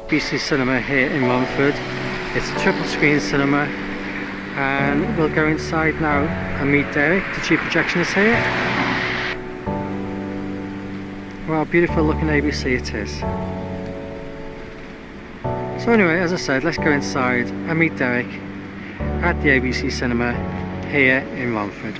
ABC Cinema here in Romford. It's a triple screen cinema, and we'll go inside now and meet Derek, the chief projectionist here. Well, beautiful looking ABC it is. So anyway, as I said, let's go inside and meet Derek at the ABC Cinema here in Romford.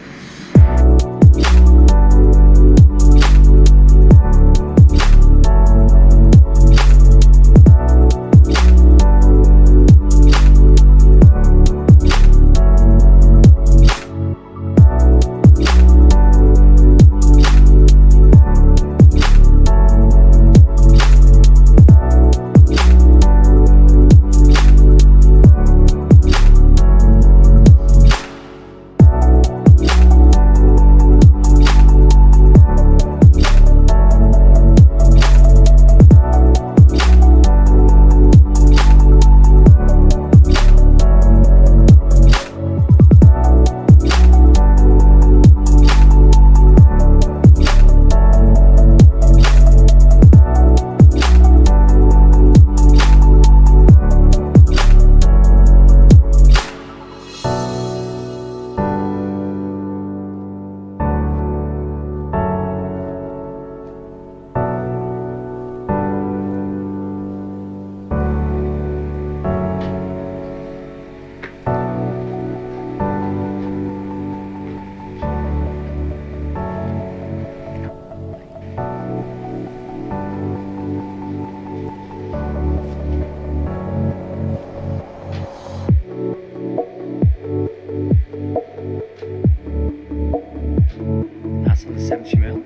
That's on the 70mm.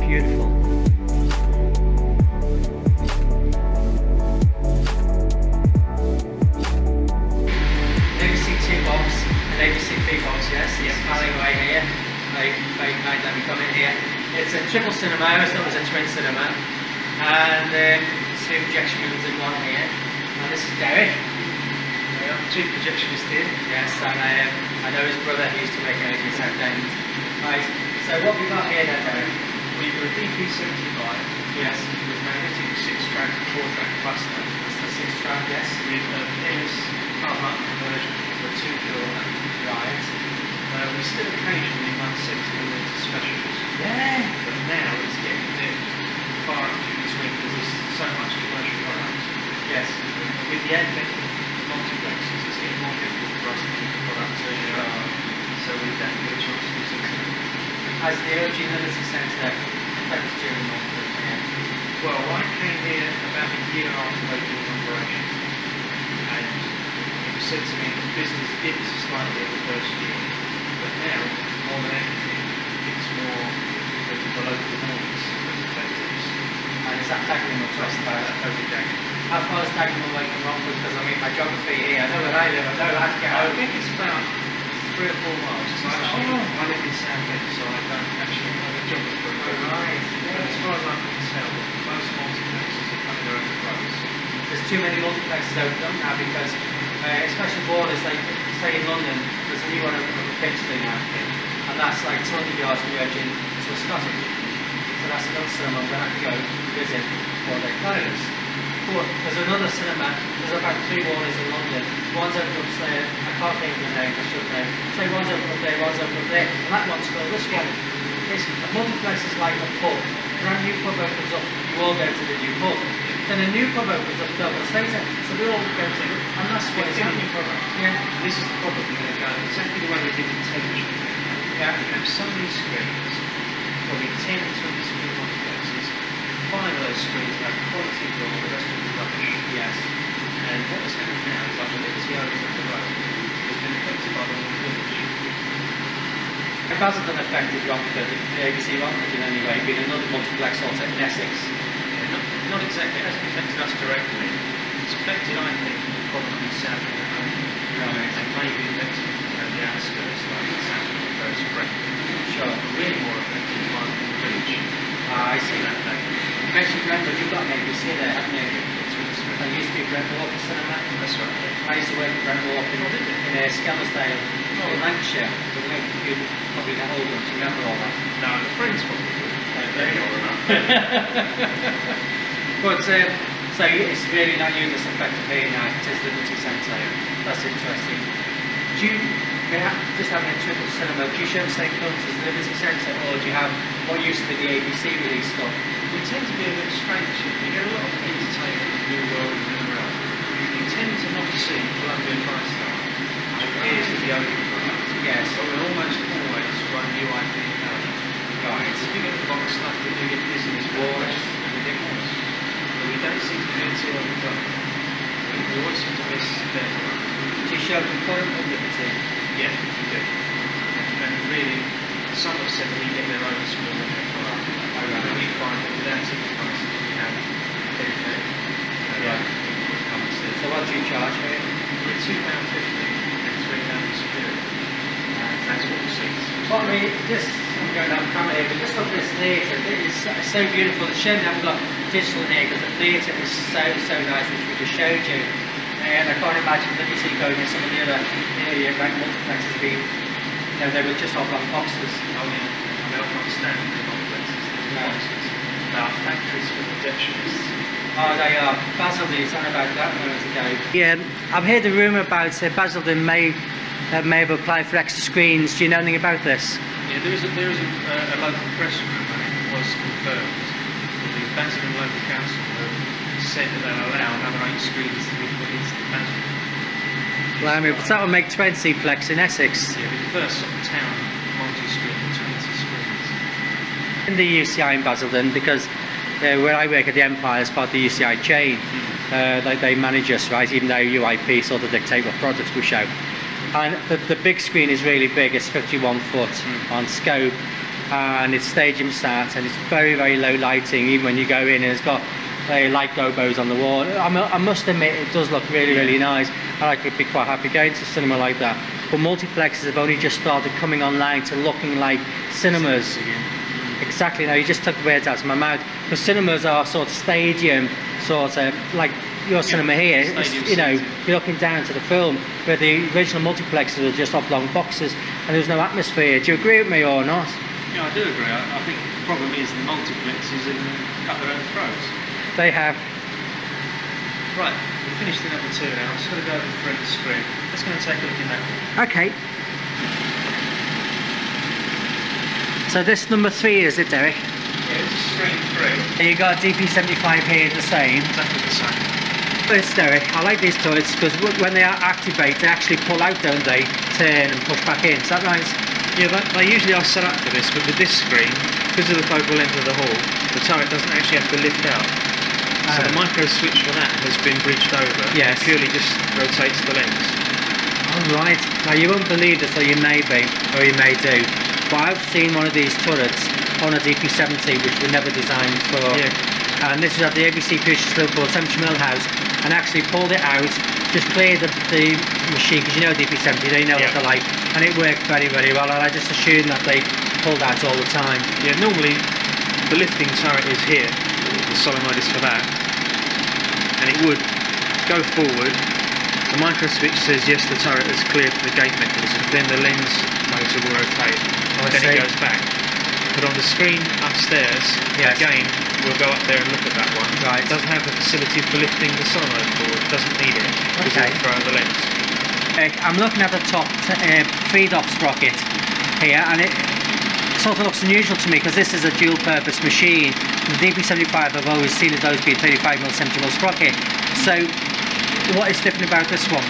Beautiful. ABC 2 box and ABC 3 box, yes, planning away here. Very kind that we come in here. It's a triple cinema, I always thought it was a twin cinema, and two projection rooms in one here. And this is Derek, chief projectionist here. Yes, and I know his brother, he used to make energy South End. Right, so what we got here then, Derek? We've got a DP75, yes, with magnetic 6-track and 4-track cluster. That's the 6-track, yes. With a PIMS cover conversion for a 2kW. Right. We still occasionally run 6mm specials. Yeah. But now it's getting a bit far and few between because there's so much commercial product. Yes. With the advent of multiplexes, it's getting more difficult for us to keep the product so we've definitely got a chance to do something. Has the originality centre affected you in Romford? Well, I came here about a year after opening operation, and it was said to me that the business dipped slightly in the first year, but now, more than anything, it's more the local noise that's affected us. And is that Dagenham or West Totally Dagenham. How far is Dagenham away from Romford? Because I mean, my geography here, I know where I live, I know how to get I home. think it's about 3 or 4 miles. I live in South End, so I don't actually know the geography. Right. But as far as I can tell, most multiplexes are coming their own roads. There's too many multiplexes open up now because, especially Warners, like say in London, there's a new one open up in Finchley now, and that's like 200 yards from Virgin to Scotland. So that's another cinema I'm going to have to go visit before they close. But there's another cinema, there's about 3 Warners in London. One's open up there, I can't think of the name, I should know. Say one's open up there, one's open up there, and that one's called this one. It's, a multiplex is like a pub. A brand new pub opens up, you all go to the new pub. Then a new pub opens up 12 months later, so we all go to it, and that's what it's happening. Yeah. And this is the problem, you're going to go exactly the way we did in television. Yeah. You have so many screens, probably 10 to 20 screen multiplexes. 5 of those screens have quality film, the rest of them rubbish. Yes. And what is happening now is like a Liberty over the road has been affected by the whole village. Basildon affected Romford, the ABC Romford in any way, being another multiplex also in Essex? Yeah, not exactly. It hasn't affected us directly. It's affected, I think, probably south of the country. Right. And maybe affected the outskirts, like south of the first spring. Sure. Really more affected by the village. Ah, I see. That day. You mentioned Brentwood, you've got an ABC there, haven't you? I used to be Brentwood cinema. That's right. I used to work at Brentwood in Skelmersdale, in Lancashire. You probably get older to remember all that. No, the friends probably would. They're old enough. But so it's really not used as effective here now. It is Liberty Centre. That's interesting. Do you just having a trip to cinema? Do you show the same films as Liberty Centre, or do you have what used to be the ABC release stuff? We tend to be a bit strange. You get a lot of entertainment in the new world and new realm. You tend to not see Columbia TriStar, which appears to be open product. Yes. But we'll almost always run UIP parallel. Right. If you get the Fox stuff, we do get Disney's Wars and we get Wars. But we don't seem to be until on the top. We always seem to miss their product. Do you show concurrent with Liberty? Yeah, we do. And really, some have said we get their own small product. And we find that without ticket prices, we have dedicated. So what do you charge for it? We're £2.50 and £3 security. That's all the seats. Well, I mean, I'm going to have a camera here, but just look at this theatre. It's so beautiful. It's shame that we've got digital in here because the theatre is so nice, which we just showed you. And I can't imagine Liberty going in some of the other multiplexes being, they were just oblong boxes. Oh yeah, I mean, I can't stand the multiplexes. No. They are factories for projectionists. Oh, they are. Basildon, it's on about that a moment ago. Yeah, I've heard a rumour about Basildon may have applied for extra screens. Do you know anything about this? Yeah, there is a local press room, and it was confirmed that the Basildon Local Council have said that they'll allow another 8 screens to be put into the Basildon. Well, I mean, but that would make 20 plex in Essex. Yeah, but the first sort of town multi-screen, 20 screens. In the UCI in Basildon, because where I work at the Empire as part of the UCI chain, they manage us, right, even though UIP sort of dictate what products we show. And the big screen is really big, it's 51 foot on scope, and it's stadium start, and it's very low lighting even when you go in, and it's got light gobos on the wall. I must admit it does look really nice, and I could be quite happy going to cinema like that. But multiplexes have only just started coming online to looking like cinemas. Exactly, now you just took the words out of my mouth, because cinemas are sort of stadium, sort of like your cinema here, you're looking down to the film, where the original multiplexes were just oblong boxes and there was no atmosphere. Do you agree with me or not? Yeah, I do agree. I think the problem is the multiplexes have cut their own throats. They have. Right, we've finished the number 2 now. I'm just going to go over the front of the screen. Let's go and take a look in that one. Okay. So this number 3 is it, Derek? Yeah, this is screen 3. You got DP75 here the same. Exactly the same. This, Derek, I like these toilets because when they activate, they actually pull out, don't they? Turn and push back in. Is that right? Yeah, they usually are set up for this, but with this screen, because of the focal length of the hall, the turret doesn't actually have to lift out. So the micro switch for that has been bridged over. Yes. It purely just rotates the lens. Oh, right. Now you won't believe this, or you may be, or you may do, but I've seen one of these turrets on a DP70, which were never designed for. Yeah. And this is at the ABC Future Liverpool 70mm house, and actually pulled it out, just cleared the machine, because you know DP70, they know what they're like, and it worked very well, and I just assumed that they pulled out all the time. Yeah, normally the lifting turret is here, the solenoid is for that, and it would go forward. The micro switch says yes, the turret has cleared the gate mechanism, then the lens motor will rotate, then it goes back. But on the screen upstairs, again, we'll go up there and look at that one. Right. It doesn't have the facility for lifting the solenoid forward, it doesn't need it, because it'll throw out the lens. I'm looking at the top 3-dop sprocket here, and it sort of looks unusual to me because this is a dual-purpose machine. The DP75 I've always seen as those being 35mm 70mm sprocket. So, what is different about this one?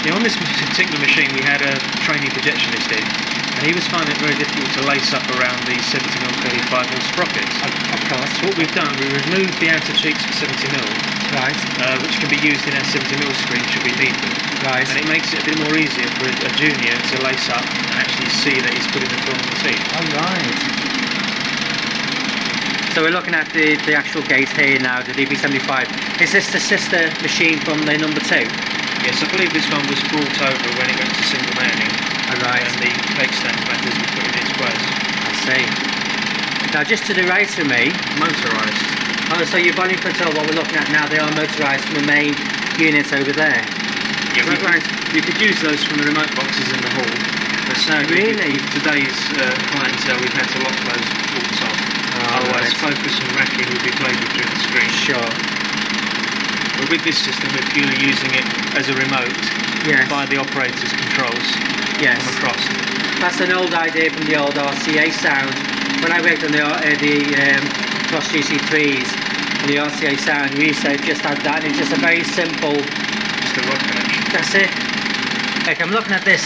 Yeah, on this particular machine we had a trainee projectionist in, and he was finding it very difficult to lace up around these 70mm 35mm sprockets. Of course. So what we've done, we removed the outer cheeks for 70mm, right, which can be used in our 70mm screen should we need them. Right. And it makes it a bit more easier for a junior to lace up and actually see that he's putting the film on the seat. Oh, right. So we're looking at the actual gate here now, the DB75. Is this the sister machine from the number 2? Yes, I believe this one was brought over when it went to single manning. Oh, right. And the leg stand matters were put in its place. I see. Now just to the right of me. Motorised. Oh, so your volume control, what we're looking at now, they are motorised from the main unit over there. Yeah, you could use those from the remote boxes in the hall. But sadly, really? with today's clientele, we've had to lock those ports off. Otherwise, focus and racking would be played with through the screen. Sure. But with this system, we're purely using it as a remote by the operator's controls from across. That's an old idea from the old RCA sound. When I worked on the Cross GC3s and the RCA sound, we used to just have that. It's just a very simple. Just a rod connection. That's it. Like I'm looking at this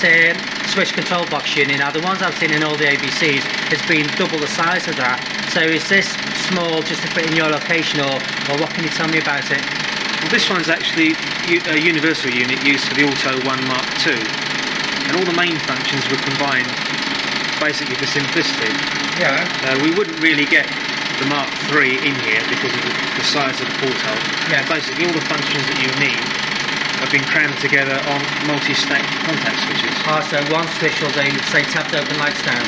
switch control box unit now. The ones I've seen in all the ABCs, it's been double the size of that. So is this small just to fit in your location, or what can you tell me about it? Well, this one's actually a universal unit used for the Auto 1 Mark II, and all the main functions were combined basically for simplicity. Yeah. We wouldn't really get the Mark III in here because of the size of the porthole. Yeah. Basically all the functions that you need have been crammed together on multi-stack contact switches. Ah, so one switch will do, say, tapped open lights down.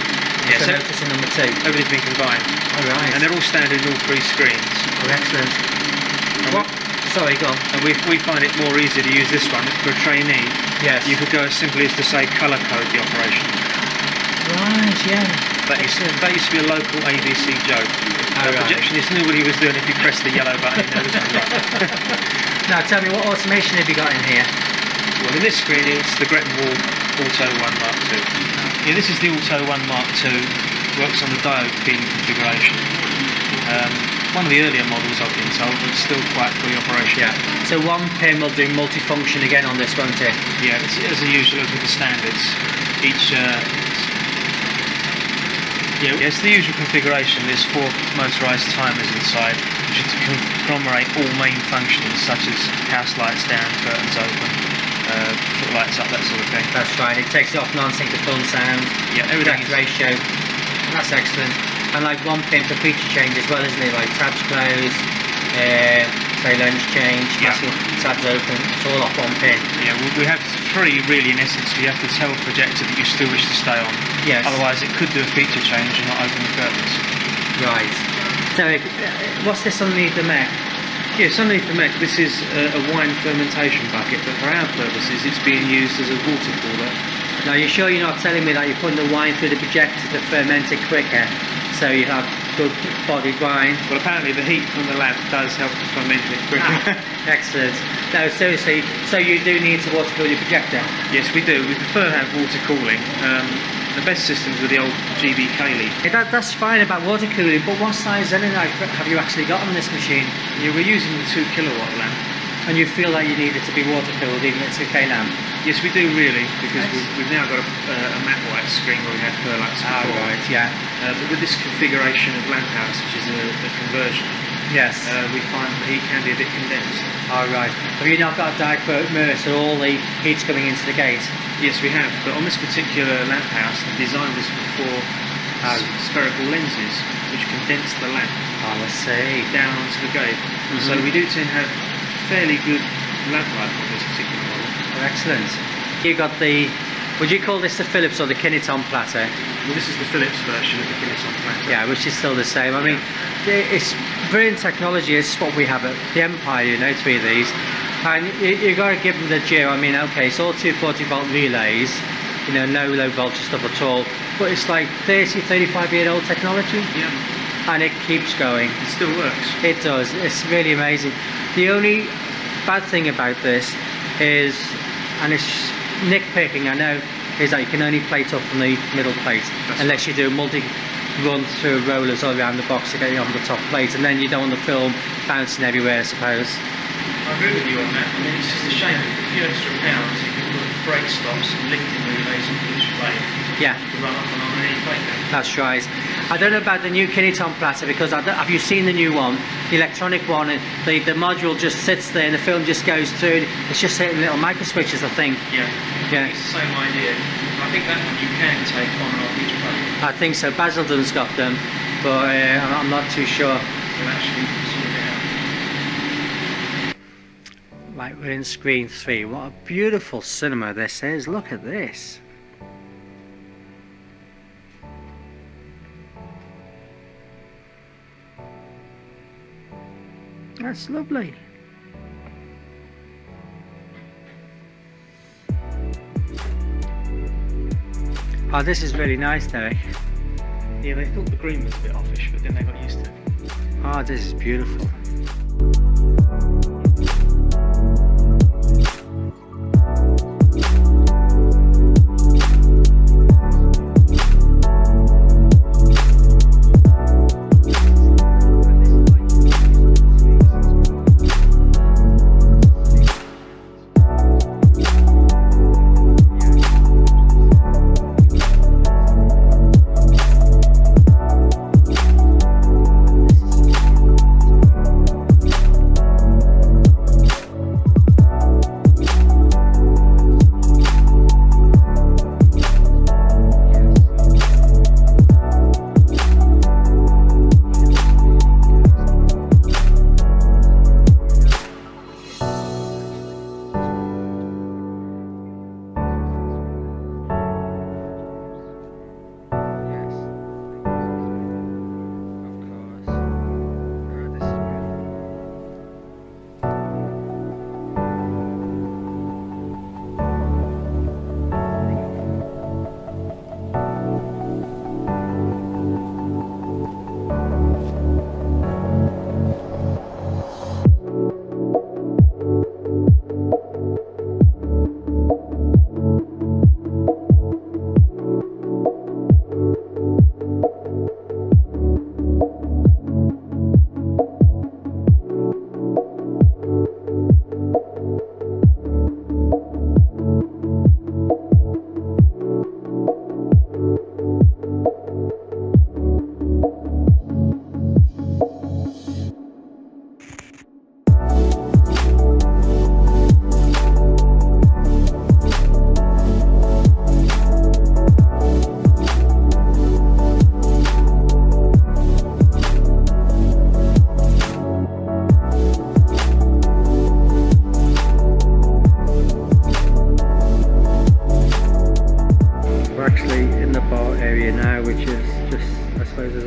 Yes. So notice in number 2. Everything's been combined. All right. And they're all standard in all 3 screens. Oh, excellent. Sorry, go on. And we find it more easy to use this one for a trainee. Yes. You could go as simply as to say colour code the operation. Right, yeah. That used to be a local ABC joke. Oh, right. Projectionist knew what he was doing if he pressed the yellow button. He knows right. Now tell me, what automation have you got in here? Well, in this screen it's the Gretton Wall Auto 1 Mark II. Yeah, this is the Auto 1 Mark II. Works on the diode pin configuration. One of the earlier models I've been told, but still quite fully operational. Yeah. So one pin will do multifunction again on this, won't it? Yeah, it's as usual as with the standards. Each it's the usual configuration. There's 4 motorised timers inside, which is to conglomerate all main functions such as house lights down, curtains open, footlights up, that sort of thing. That's right. It takes off non-sync to phone sound. Yeah, everything. Ratio. That's excellent. And like one pin for feature change as well, isn't it? Like tabs closed, say lens change, tabs open. It's all off one pin. Yeah, we have 3 really in essence. You have to tell the projector that you still wish to stay on. Yes. Otherwise it could do a feature change and not open the curtains. Right. So what's this underneath the mech? Yes, underneath the mech this is a wine fermentation bucket, but for our purposes it's being used as a water cooler. Now you're sure you're not telling me that you're putting the wine through the projector to ferment it quicker, so you have good bodied wine? Well, apparently the heat from the lamp does help to ferment it quicker. Excellent. No, seriously, so you do need to water cool your projector? Yes, we do. We prefer to have water cooling. The best systems were the old GB Cayley. That's fine about water cooling, but what size energy have you actually got on this machine? Yeah, we're using the 2 kilowatt lamp. And you feel that you need it to be water cooled even at 2K lamp? Yes, we do really, because we've now got a matte white screen where we had Perlux before. Ah, right, yeah. But with this configuration of lamp house, which is a conversion, yes, we find the heat can be a bit condensed. All right. Have you not got a diaper mirror so all the heat's coming into the gate? Yes, we have, but on this particular lamp house, the design was for 4 spherical lenses, which condense the lamp down onto the gate. So we do tend to have fairly good lamp life on this particular model. Oh, excellent. You got the, would you call this the Philips or the Kineton platter? Well, this is the Philips version of the Kineton platter. Yeah, which is still the same. I mean, it's brilliant technology. It's what we have at the Empire, you know, 3 of these. And you got to give them the due. I mean, okay, it's all 240 volt relays, you know, no low voltage stuff at all. But it's like 30, 35-year-old technology. Yeah. And it keeps going. It still works. It does. It's really amazing. The only bad thing about this is, and it's nitpicking, I know, is that you can only plate up from the middle plate. Unless you do a multi-run through rollers all around the box to get you on the top plate, and then you don't want the film bouncing everywhere, I suppose. I agree with you on that. I mean, it's just a shame. With a few extra pounds, you can put brake stops and lifting relays on each plate. Yeah. to run off and on any playground. That's right. I don't know about the new Kineton platter because have you seen the new one, the electronic one? The module just sits there and the film just goes through. It's just hitting little micro switches, I think. Yeah. Yeah. It's the same idea. I think that one you can take on and off each plate. I think so. Basildon's got them, but I'm not too sure. You'll actually sort it out. Right, we're in screen 3. What a beautiful cinema this is. Look at this. That's lovely. Oh, this is really nice, Derek. Yeah, they thought the green was a bit offish, but then they got used to it. Oh, this is beautiful.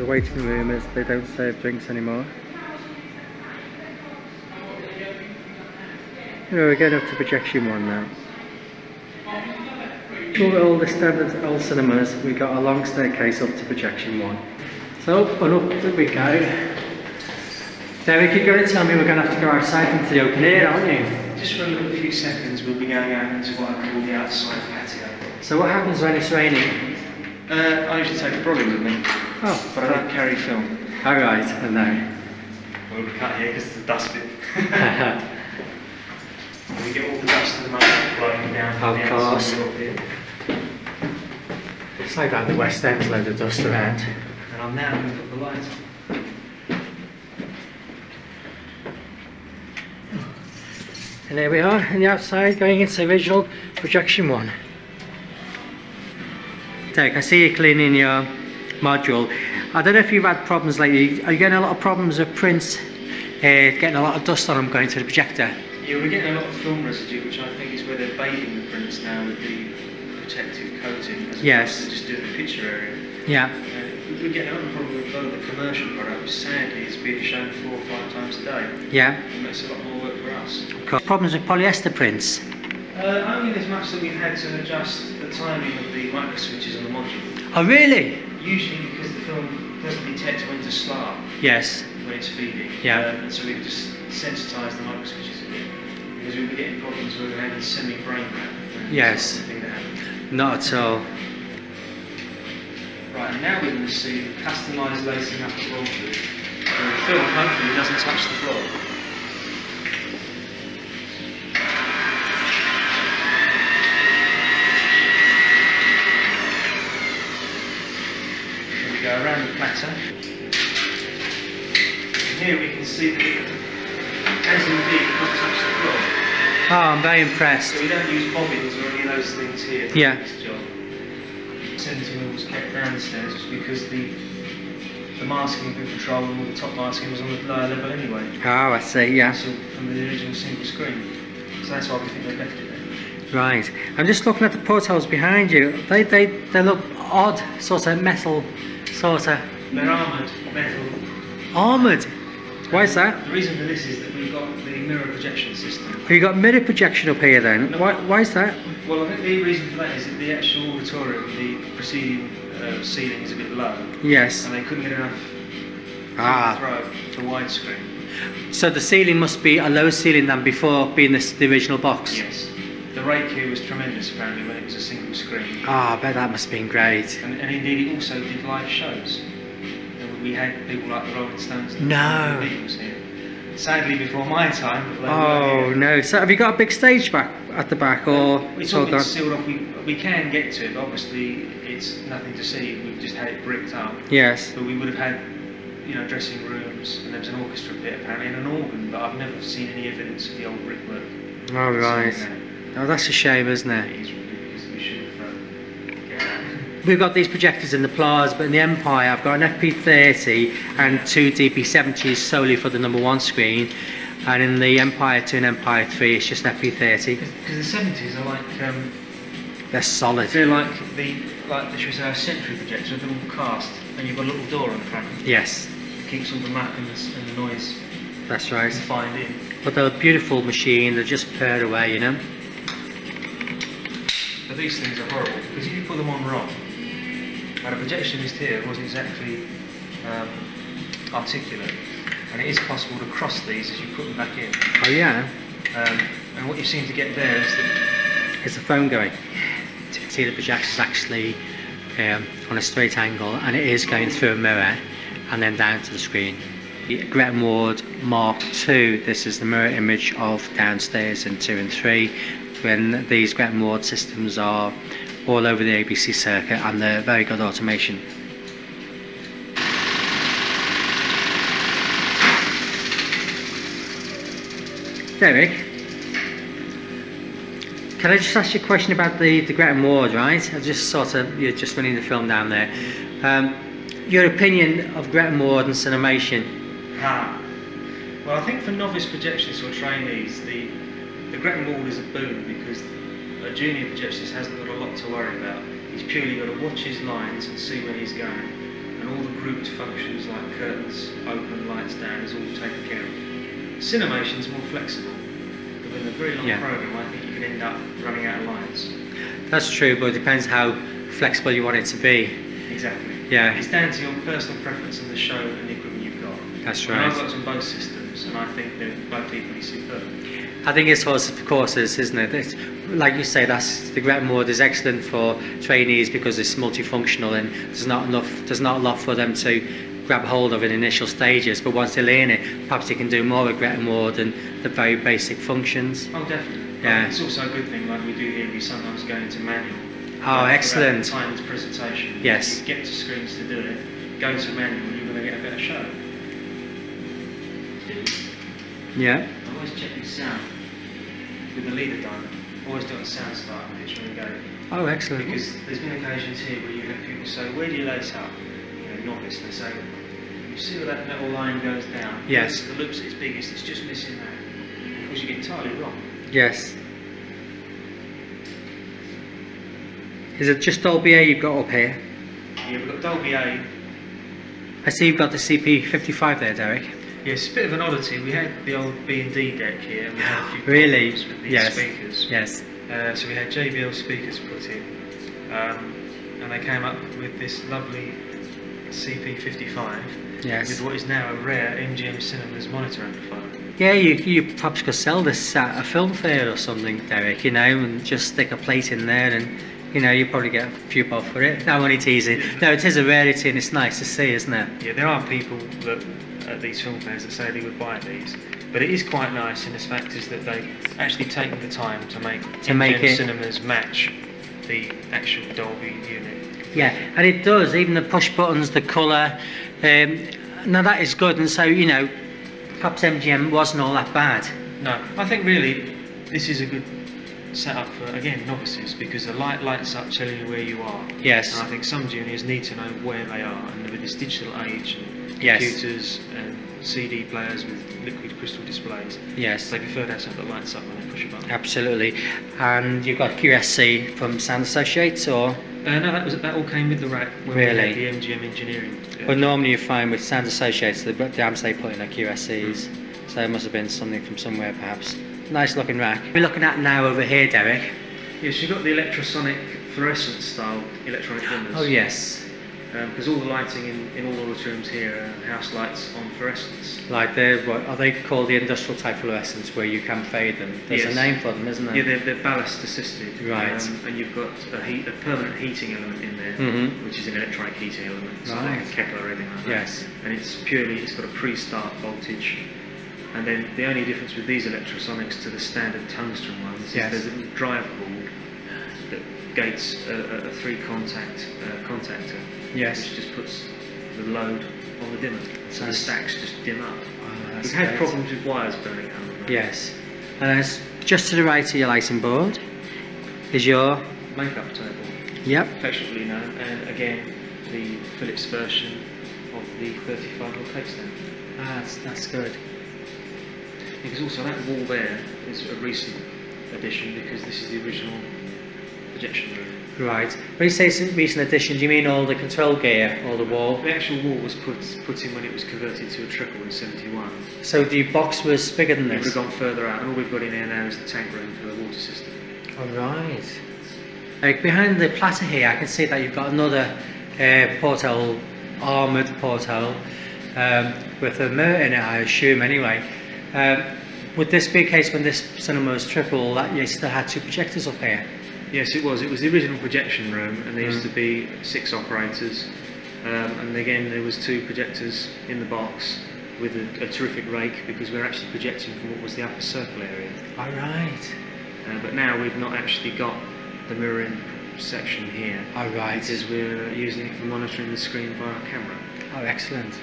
Waiting room as they don't serve drinks anymore. We're going up to projection 1 now. For all the standard old cinemas, we got a long staircase up to projection 1. So up and up we go. Derek, you're going to tell me we're going to have to go outside into the open air, aren't you? Just for a little few seconds we'll be going out into what I call the outside patio. So what happens when it's raining? I usually take a brolly with me. Oh, but I don't carry film. Alright, I know. We'll cut here because it's a dust bit. We get all the dust and the mud blowing down from the outside here. It's like that at the West End's load of dust around. And I'm now going to put the lights on. And there we are, on the outside, going into the original projection 1. Derek, I see you cleaning your module. I don't know if you've had problems lately. Are you getting a lot of problems with prints, getting a lot of dust on them going to the projector? Yeah, we're getting a lot of film residue, which I think is where they're bathing the prints now with the protective coating, as opposed to just doing the picture area. Yeah. We're getting another problem with the commercial product, which sadly is being shown 4 or 5 times a day. Yeah. It makes a lot more work for us. Cool. Problems with polyester prints? Only as much that we've had to adjust the timing of the micro switches on the module. Oh really? Usually because the film doesn't detect when to start. Yes. When it's feeding. Yeah. And so we've just sensitised the micro switches again. Because we've been getting problems where we're having semi-brain wrap. Yes. Not at all. Right, and now we're going to see customised lacing up at Romford. So the film hopefully doesn't touch the floor. see as in big, not touch the floor. Oh, I'm very impressed. So we don't use bobbins or any of those things here for Yeah. this job. 70mm was kept downstairs just because the masking and control and all the top masking was on the lower level anyway. Oh, I see, yeah. So from the original single screen. So that's why we think they left it there. Right. I'm just looking at the portholes behind you. They look odd, sort of metal, sort of... They're armoured, metal. Armoured? Why is that? The reason for this is that we've got the mirror projection system. Have you got mirror projection up here then? No. Why is that? Well, I think the reason for that is that the actual auditorium, the preceding ceiling is a bit low. Yes. And they couldn't get enough throw for widescreen. So the ceiling must be a lower ceiling than before being the original box? Yes. The rake here was tremendous apparently when it was a single screen. Ah, I bet that must have been great. And indeed it also did live shows. And we had people like the Rolling Stones and No. the Beatles here. Sadly before my time, but they Oh were here. no. So have you got a big stage back at the back, or It's all all been gone? sealed off. We can get to it, but obviously it's nothing to see. We've just had it bricked up. Yes. But we would have had, you know, dressing rooms, and there was an orchestra pit apparently and an organ, but I've never seen any evidence of the old brickwork. Oh right. Oh, that's a shame, isn't It it? is really, because we should have get that. We've got these projectors in the Plaza, but in the Empire I've got an FP30 and two DP70s solely for the #1 screen, and in the Empire 2 and Empire 3 it's just FP30. Because the 70s are like They're solid. they're like the should we say a century projector, they're all cast, and you've got a little door on the front. Yes, It keeps all the map and the noise that's right. confined in. But they're a beautiful machine, they're just purred away, you know. But these things are horrible because if you put them on wrong, and a projectionist here wasn't exactly articulate, and it is possible to cross these as you put them back in. Oh yeah, And what you seem to get there is that is the phone going? You can see the projector's actually on a straight angle, and it is going through a mirror and then down to the screen. The Gretton Ward Mark II, this is the mirror image of downstairs in 2 and 3, when these Gretton Ward systems are all over the ABC circuit, and they're very good automation. Derek, can I just ask you a question about the Gretton Ward, right? You're just running the film down there. Your opinion of Gretton Ward and cinemation? well, I think for novice projectionists or trainees, the Gretton Ward is a boon because a junior projectionist hasn't got a lot to worry about. He's purely got to watch his lines and see where he's going, and all the grouped functions like curtains, open, lights down is all taken care of. Cinemation is more flexible. But in a very long program, I think you could end up running out of lines. That's true, but it depends how flexible you want it to be. Exactly. Yeah. It's down to your personal preference and the show and the equipment you've got. That's And right. I've worked on both systems, and I think they're both equally superb. I think it's horses for courses, isn't it? Like you say, the Gretton Ward is excellent for trainees because it's multifunctional and there's not a lot for them to grab hold of in initial stages. But once they learn it, perhaps they can do more with Gretton Ward and the very basic functions. Oh, definitely. Yeah. It's also a good thing, like we do here, we sometimes go into manual. Oh, excellent. Timed presentation. Yes. You get to screens to do it, go to manual, you're going to get a better show. Yeah. I always check the sound with the leader diamond. Always do it on sound start, picture and go. Oh, excellent. Because there's been occasions here where you have people say, where do you lace up? You know, novice, they say, you see where that metal line goes down? Yes. The loop's at its biggest, it's just missing that. Because you get entirely wrong. Yes. Is it just Dolby A you've got up here? Yeah, we've got Dolby A. I see you've got the CP55 there, Derek. Yes, a bit of an oddity. We had the old B&D deck here, and we had a few Really? problems with these Yes. speakers. Yes. So we had JBL speakers put in, and they came up with this lovely CP55 Yes. with what is now a rare MGM Cinemas monitor amplifier. Yeah, you perhaps could sell this at a film fair or something, Derek, you know, and just stick a plate in there and, you know, you probably get a few bob for it. No, I'm only teasing. No, it is a rarity and it's nice to see, isn't it? Yeah, there are people that at these film fairs that say they would buy these, but it is quite nice in the fact is that they actually taken the time to make MGM Cinemas match the actual Dolby unit. Yeah, and it does, even the push buttons, the colour. Now that is good, and so, you know, perhaps MGM wasn't all that bad. No, I think really this is a good setup for, again, novices, because the light lights up telling you where you are. Yes. And I think some juniors need to know where they are, and with this digital age and Yes. computers and CD players with liquid crystal displays, Yes. they prefer to have something that lights up when they push a button. Absolutely. And you've got QSC from Sound Associates, or? No, that all came with the rack when we Really? had the MGM engineering. Well, normally you find with Sound Associates the amps they put in are QSCs, so it must have been something from somewhere perhaps. Nice looking rack. We're looking at now over here, Derek. Yes, you've got the electrosonic fluorescent style electronic dimmers. Oh yes. Because all the lighting in all auditoriums here are house lights on fluorescence. Like what are they called, the industrial type fluorescents, where you can fade them? There's Yes. a name for them, isn't there? Yeah, they're ballast assisted. Right. And you've got a permanent heating element in there, which is an electronic heating element. So Right. like a kettle or anything like that. Yes. And it's got a pre-start voltage. And then the only difference with these electrosonics to the standard tungsten ones Yes. is there's a drive board that gates a three-contact contactor, Yes. which just puts the load on the dimmer. So the Nice. stacks just dim up. Oh, that's We've had great. problems with wires burning out. Yes. And it's just to the right of your lighting board is your. Makeup table, Yep. affectionately known, and again the Philips version of the 35mm tape stand. Ah, that's good. Because also that wall there is a recent addition, because this is the original projection room. Right. When you say it's a recent addition, do you mean all the control gear or the wall? The actual wall was put in when it was converted to a triple in '71. So the box was bigger than It would this? have gone further out, and all we've got in here now is the tank room for the water system. Oh, right. Like behind the platter here, I can see that you've got another porthole, armoured porthole, with a mirror in it, I assume, anyway. Would this be a case when this cinema was triple that you still had two projectors up here? Yes, it was. It was the original projection room, and there used to be 6 operators. And again, there was 2 projectors in the box with a terrific rake, because we're actually projecting from what was the upper circle area. All right. But now we've not actually got the mirroring section here. All right. Because we're using it for monitoring the screen via a camera. Oh, excellent.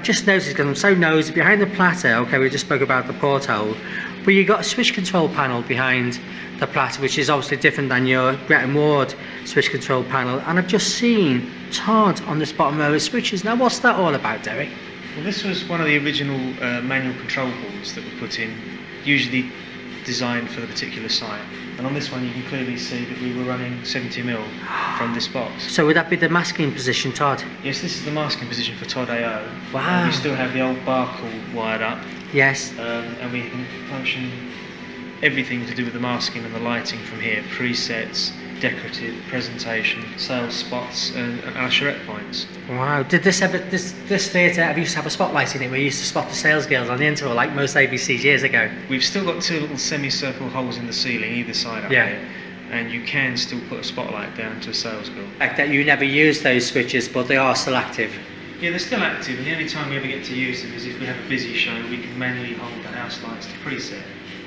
Just noticed, because I'm so nosy, behind the platter, okay, we just spoke about the porthole, but you got a switch control panel behind the platter, which is obviously different than your Brett and Ward switch control panel, and I've just seen Todd on this bottom row of switches. Now what's that all about, Derek? Well, this was one of the original manual control boards that were put in, usually designed for the particular site. And on this one you can clearly see that we were running 70mm from this box. So would that be the masking position, Todd? Yes, this is the masking position for Todd AO. Wow. We still have the old bar cord wired up, Yes. and we can function everything to do with the masking and the lighting from here: presets, decorative, presentation, sales spots, and usherette points. Wow. Did this theatre ever used to have a spotlight in it where you used to spot the sales girls on the interval like most ABCs years ago? We've still got 2 little semicircle holes in the ceiling either side up Yeah. here, and you can still put a spotlight down to a sales girl. Like that you never use those switches, but they are still active. Yeah, they're still active, and the only time we ever get to use them is if we have a busy show. We can manually hold the house lights to preset.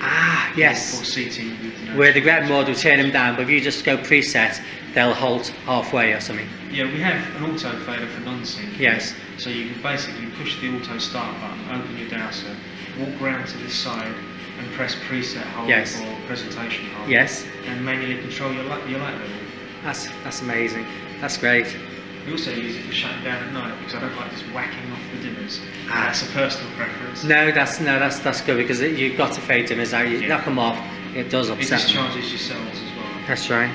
Ah, yes. Or seating with, you know, Where the Brett and Ward will turn them down, but if you just go preset, they'll halt halfway or something. Yeah, we have an auto fader for non-sync. Yes. So you can basically push the auto start button, open your dowser, walk round to this side, and press preset hold Yes. or presentation hold. Yes. And manually control your light level. That's amazing. That's great. We also use it for shutting down at night, because I don't like just whacking off the dimmers. Ah. That's a personal preference. No, that's good, because you've got to fade them as out. You knock them off, it does It upset them. discharges your cells as well. That's right.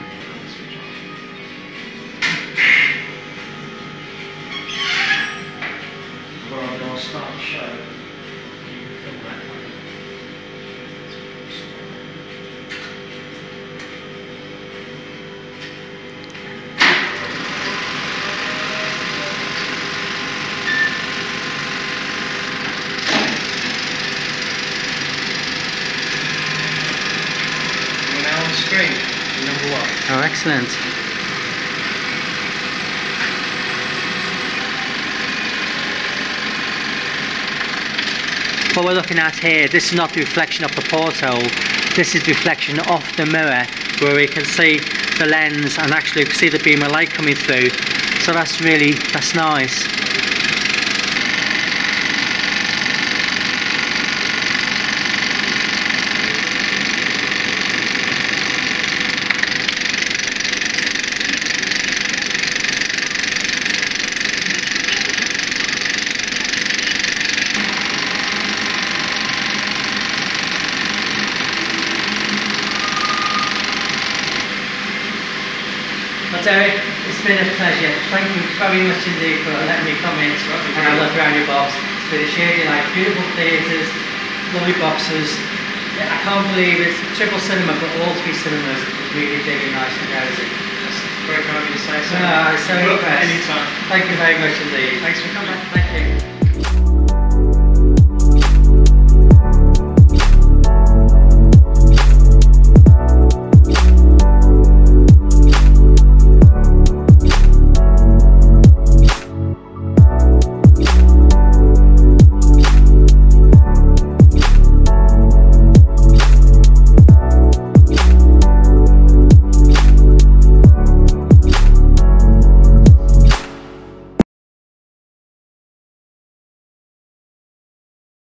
Well, I'll start the show. You can film that one. We're now on screen, number 1. Oh, excellent. What we're looking at here, this is not the reflection of the porthole, this is the reflection of the mirror, where we can see the lens and actually see the beam of light coming through. So that's nice. Well, Derek, it's been a pleasure. Thank you very much indeed for letting me come in and have a look around your box. It's been a shame, you like beautiful theatres, lovely boxes. Yeah, I can't believe it's triple cinema, but all three cinemas really big and nice and cozy. That's very kind of you to say so. So impressed. Anytime. Thank you very much indeed. Thanks for coming. Thank you.